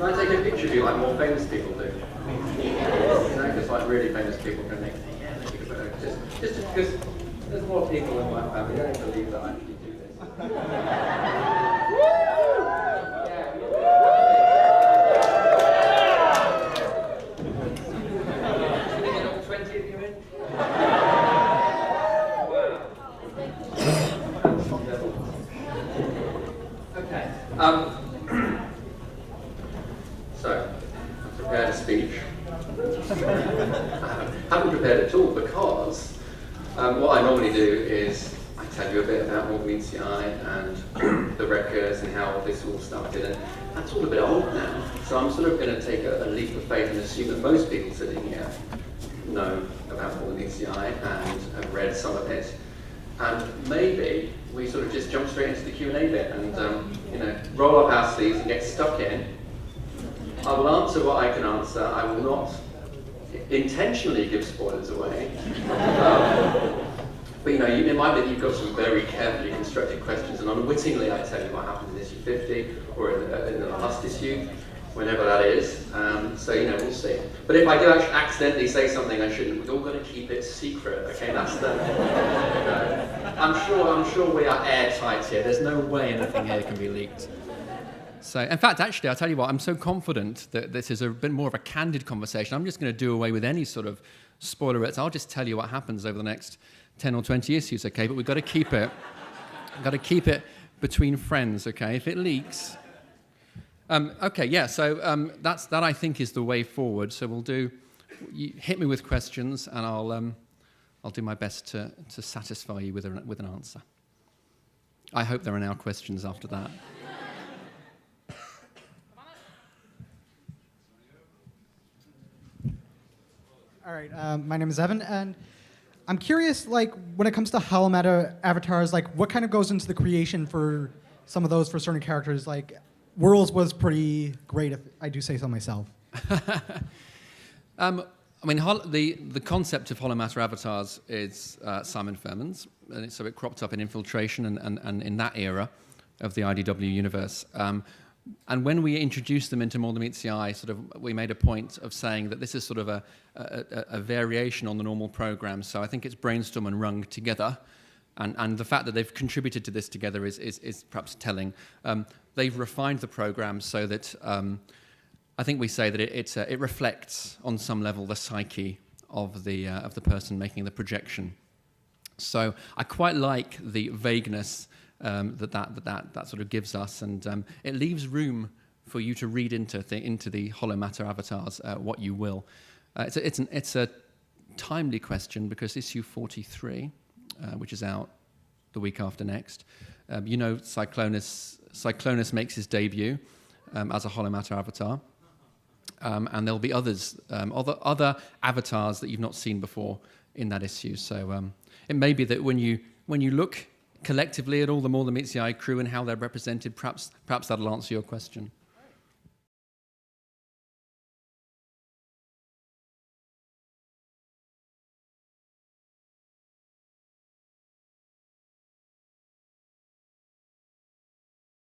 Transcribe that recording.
Can I take a picture of you like more famous people do? You know, because like really famous people can make just because there's more people in my family. I don't believe that I actually do this. So, I've prepared a speech. I haven't prepared at all because what I normally do is I tell you a bit about what meets the eye and the records and how this all started, and that's all a bit old now. So I'm sort of going to take a leap of faith and assume that most people sitting here know about what meets the eye and have read some of it. And maybe we sort of just jump straight into the Q&A bit and roll up our sleeves and get stuck in. I will answer what I can answer. I will not intentionally give spoilers away. But it might be that you've got some very carefully constructed questions, and unwittingly I tell you what happened in issue 50 or in the last issue, whenever that is. We'll see. But if I do actually accidentally say something I shouldn't, we're all going to keep it secret. Okay, that's the. I'm sure we are airtight here. There's no way anything here can be leaked. So, in fact, actually, I'll tell you what, I'm so confident that this is a bit more of a candid conversation. I'm just going to do away with any sort of spoilerettes. I'll just tell you what happens over the next 10 or 20 issues, okay? But we've got to keep it. Between friends, okay? If it leaks. That I think is the way forward. So you hit me with questions, and I'll do my best to satisfy you with an answer. I hope there are now questions after that. All right, my name is Evan, and I'm curious, when it comes to Holomatter avatars, what kind of goes into the creation for some of those for certain characters? Worlds was pretty great, if I do say so myself. The concept of Holomatter avatars is Simon Furman's, and so it cropped up in Infiltration and in that era of the IDW universe. And when we introduced them into More Than Meets the Eye, we made a point of saying that this is sort of a variation on the normal program. So I think it's brainstormed and wrung together. And the fact that they've contributed to this together is perhaps telling. They've refined the program so that I think we say that it reflects on some level the psyche of the person making the projection. So I quite like the vagueness that sort of gives us, and it leaves room for you to read into the Holomatter avatars what you will. It's a timely question because issue 43, which is out the week after next, Cyclonus makes his debut as a Holomatter avatar, and there'll be other avatars that you've not seen before in that issue. So it may be that when you look collectively at all the More Than Meets the Eye crew and how they're represented, perhaps that'll answer your question.